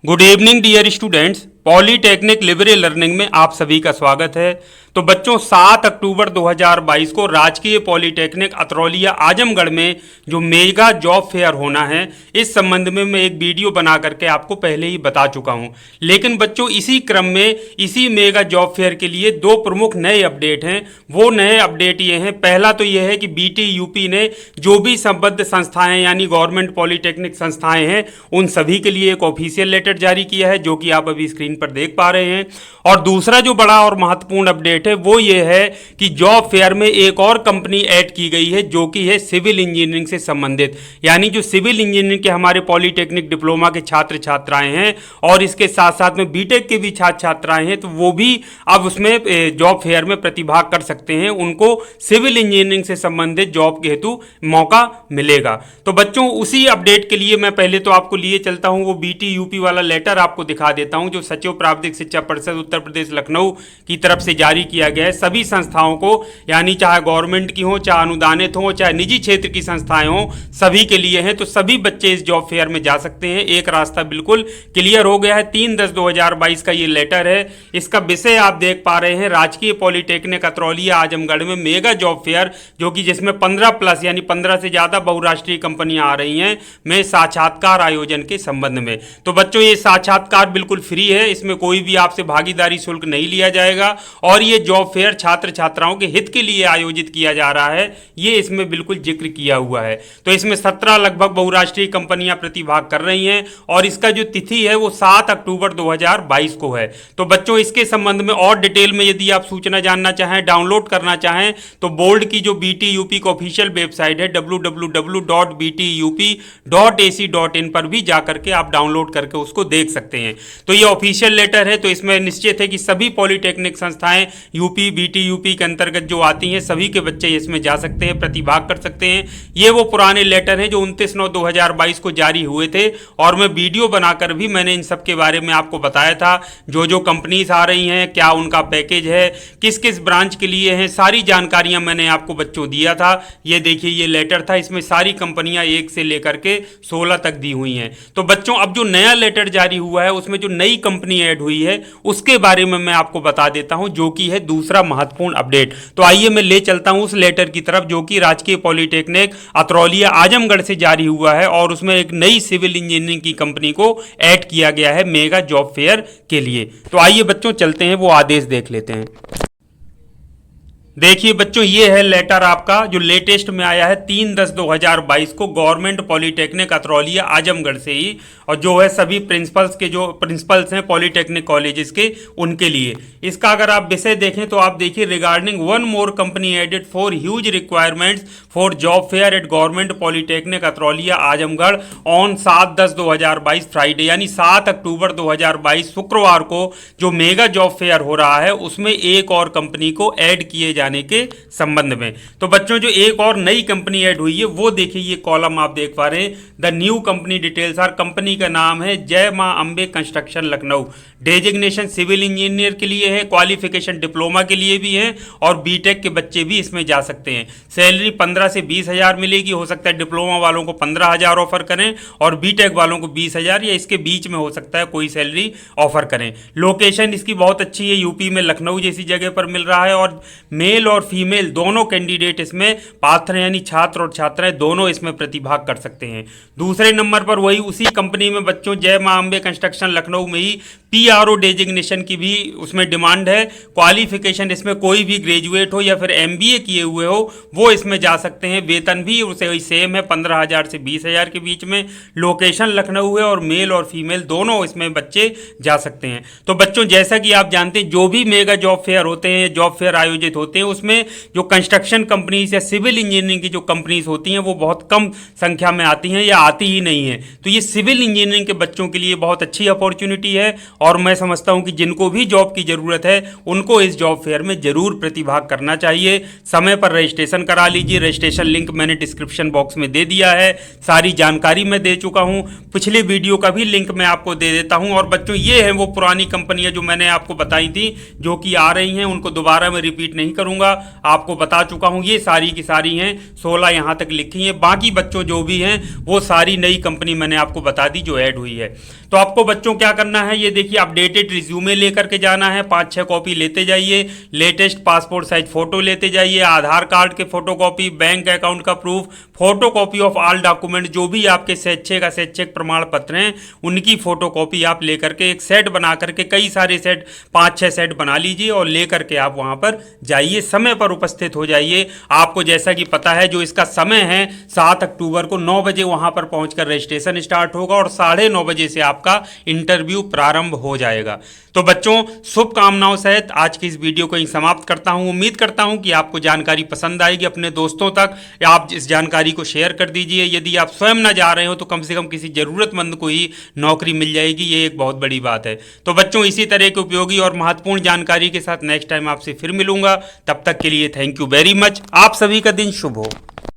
Good evening dear students. Polytechnic libre learning में आप सभी का स्वागत है। तो बच्चों 7 अक्टूबर 2022 को राजकीय पॉलीटेक्निक अतरौलिया आजमगढ़ में जो मेगा जॉब फेयर होना है, इस संबंध में मैं एक वीडियो बना करके आपको पहले ही बता चुका हूं। लेकिन बच्चों इसी क्रम में इसी मेगा जॉब फेयर के लिए दो प्रमुख नए अपडेट हैं। वो नए अपडेट ये हैं, पहला तो ये है कि बीटी यूपी ने जो भी संबद्ध संस्थाएं यानी गवर्नमेंट पॉलीटेक्निक संस्थाएं हैं, उन सभी के लिए एक ऑफिशियल लेटर जारी किया है, जो कि आप अभी स्क्रीन पर देख पा रहे हैं। और दूसरा जो बड़ा और महत्वपूर्ण अपडेट है वो ये है कि जॉब फेयर में एक और कंपनी ऐड की गई है, जो कि है सिविल इंजीनियरिंग से संबंधित। यानी जो सिविल इंजीनियरिंग के हमारे पॉलीटेक्निक डिप्लोमा के छात्र छात्राएं हैं और इसके साथ साथ में बीटेक के भी छात्र छात्राएं हैं, तो वो भी अब उसमें जॉब फेयर में प्रतिभाग कर सकते हैं। उनको सिविल इंजीनियरिंग से संबंधित जॉब के हेतु मौका मिलेगा। तो बच्चों उसी अपडेट के लिए मैं पहले तो आपको लिए चलता हूं, वो बीटी यूपी वाला लेटर आपको दिखा देता हूं, जो सचिव प्रावधिक शिक्षा परिषद उत्तर प्रदेश लखनऊ की तरफ से जारी किया गया है। सभी संस्थाओं को, यानी चाहे गवर्नमेंट की हो, चाहे अनुदानित हो, चाहे निजी क्षेत्र की संस्थाएं हो, सभी के लिए है। तो सभी बच्चे इस जॉब फेयर में जा सकते हैं। एक रास्ता बिल्कुल क्लियर हो गया है। 3/10/2022 का ये लेटर है। इसका विषय आप देख पा रहे हैं, राजकीय पॉलीटेक्निक अतरौलिया आजमगढ़ में मेगा जॉब फेयर, जो कि जिसमें 15 प्लस यानी 15 से ज्यादा बहुराष्ट्रीय कंपनियां आ रही हैं, में साक्षात्कार आयोजन के संबंध में। तो बच्चों ये साक्षात्कार बिल्कुल फ्री है, इसमें कोई भी आपसे भागीदारी शुल्क नहीं लिया जाएगा और ये जॉब फेयर छात्र छात्राओं के हित के लिए आयोजित किया जा रहा है, ये इसमें बिल्कुल जिक्र किया हुआ है। तो इसमें 17 लगभग बहुराष्ट्रीय कंपनियां प्रतिभाग कर रही हैं और इसका जो तिथि है वो 7 अक्टूबर 2022 को है। तो बच्चों इसके संबंध में और डिटेल में यदि आप सूचना जानना चाहें, डाउनलोड करना चाहें, तो बोर्ड की जो बीटी यूपी की ऑफिशियल वेबसाइट है www.btup.ac.in पर भी जाकर के आप डाउनलोड करके उसको देख सकते हैं। तो ये ऑफिशियल लेटर है, तो इसमें निश्चित है कि सभी पॉलीटेक्निक संस्थाएं यूपी बीटी यूपी के अंतर्गत जो आती हैं, सभी के बच्चे इसमें जा सकते हैं, प्रतिभाग कर सकते हैं। ये वो पुराने लेटर हैं जो 29/9/2022 को जारी हुए थे और मैं वीडियो बनाकर भी मैंने इन सब के बारे में आपको बताया था। जो कंपनीज आ रही हैं, क्या उनका पैकेज है, किस किस ब्रांच के लिए है, सारी जानकारियां मैंने आपको बच्चों दिया था। ये देखिए ये लेटर था, इसमें सारी कंपनियां 1 से लेकर के 16 तक दी हुई हैं। तो बच्चों अब जो नया लेटर जारी हुआ है उसमें जो नई कंपनी ऐड हुई है उसके बारे में मैं आपको बता देता हूं, जो कि है दूसरा महत्वपूर्ण अपडेट। तो आइए मैं ले चलता हूं उस लेटर की तरफ, जो कि राजकीय पॉलीटेक्निक अतरौलिया आजमगढ़ से जारी हुआ है और उसमें एक नई सिविल इंजीनियरिंग की कंपनी को ऐड किया गया है मेगा जॉब फेयर के लिए। तो आइए बच्चों चलते हैं, वो आदेश देख लेते हैं। देखिए बच्चों ये है लेटर आपका जो लेटेस्ट में आया है 3/10/2022 को गवर्नमेंट पॉलीटेक्निक अतरौलिया आजमगढ़ से ही, और जो है सभी प्रिंसिपल्स हैं पॉलीटेक्निक कॉलेजेस के, उनके लिए। इसका अगर आप विषय देखें तो आप देखिए, regarding one more company added for huge requirements for job fair at government polytechnic Atraulia Azamgarh on 7/10/2022 Friday, यानी 7 अक्टूबर 2022 शुक्रवार को जो मेगा जॉब फेयर हो रहा है उसमें एक और कंपनी को ऐड किए जाने के संबंध में। तो बच्चों जो एक और नई कंपनी ऐड हुई है वो देखिए, ये कॉलम आप देख पा रहे हैं, the new company details are, company का नाम है Jai Maa Ambe construction Lucknow. Designation civil engineer के लिए है, क्वालिफिकेशन डिप्लोमा के लिए भी है और बीटेक के बच्चे भी इसमें जा सकते हैं। सैलरी 15 से 20 हजार मिलेगी। हो सकता है डिप्लोमा वालों को 15,000 ऑफर करें और बीटेक वालों को 20,000 या इसके बीच में हो सकता है कोई सैलरी ऑफर करें। लोकेशन इसकी बहुत अच्छी है, यूपी में लखनऊ जैसी जगह पर मिल रहा है और मेल और फीमेल दोनों कैंडिडेट इसमें पात्र यानी छात्र और छात्राएं दोनों इसमें प्रतिभाग कर सकते हैं। दूसरे नंबर पर वही उसी कंपनी में बच्चों जय मां अंबे कंस्ट्रक्शन लखनऊ में ही पीआरओ डेजिग्नेशन की भी उसमें डिमांड है। क्वालिफिकेशन इसमें कोई भी ग्रेजुएट हो या फिर एमबीए किए हुए हो वो इसमें जा सकते हैं। वेतन भी उसे सेम है, 15,000 से 20,000 के बीच में। लोकेशन लखनऊ है और मेल और फीमेल दोनों इसमें बच्चे जा सकते हैं। तो बच्चों जैसा कि आप जानते हैं, जो भी मेगा जॉब फेयर होते हैं, जॉब फेयर आयोजित होते हैं, उसमें जो कंस्ट्रक्शन कंपनीज या सिविल इंजीनियरिंग की जो कंपनीज होती हैं वो बहुत कम संख्या में आती हैं या आती ही नहीं है। तो ये सिविल इंजीनियरिंग के बच्चों के लिए बहुत अच्छी अपॉर्चुनिटी है और मैं समझता हूं कि जिनको भी जॉब की ज़रूरत है उनको इस जॉब फेयर में ज़रूर प्रतिभाग करना चाहिए। समय पर रजिस्ट्रेशन करा लीजिए। रजिस्ट्रेशन लिंक मैंने डिस्क्रिप्शन बॉक्स में दे दिया है। सारी जानकारी मैं दे चुका हूं। पिछले वीडियो का भी लिंक मैं आपको दे देता हूं। और बच्चों, ये है वो पुरानी कंपनियां जो मैंने आपको बताई थी, जो कि आ रही हैं, उनको दोबारा मैं रिपीट नहीं करूंगा, आपको बता चुका हूं। ये सारी की सारी हैं, 16 यहां तक लिखी हैं। बाकी बच्चों जो भी हैं वो सारी नई कंपनी मैंने आपको बता दी जो ऐड हुई है। तो आपको बच्चों क्या करना है, ये देखिए, अपडेटेड रिज्यूमे लेकर के जाना है, 5-6 कॉपी लेते जाइए। लेटेस्ट पासपोर्ट साइज फोटो लेते जाइए, आधार कार्ड के फोटोकॉपी, बैंक अकाउंट का proof, photocopy of all document, जो भी आपके शैक्षिक प्रमाण पत्र हैं उनकी फोटोकॉपी आप लेकर के एक सेट बना करके, कई सारे सेट, 5-6 सेट बना लीजिए और लेकर के आप वहां पर जाइए। समय पर उपस्थित हो जाइए। आपको जैसा कि पता है, जो इसका समय है 7 अक्टूबर को 9 बजे वहां पर पहुंचकर रजिस्ट्रेशन स्टार्ट होगा और 9:30 बजे से आपका इंटरव्यू प्रारंभ हो जाएगा। तो बच्चों, शुभकामनाओं सहित आज की इस वीडियो को ही समाप्त करता हूं। उम्मीद करता हूं कि आपको जानकारी पसंद आएगी। अपने दोस्तों तक आप इस जानकारी को शेयर कर दीजिए। यदि आप स्वयं ना जा रहे हो तो कम से कम किसी जरूरतमंद को ही नौकरी मिल जाएगी, ये एक बहुत बड़ी बात है। तो बच्चों, इसी तरह की उपयोगी और महत्वपूर्ण जानकारी के साथ नेक्स्ट टाइम आपसे फिर मिलूंगा। तब तक के लिए थैंक यू वेरी मच। आप सभी का दिन शुभ हो।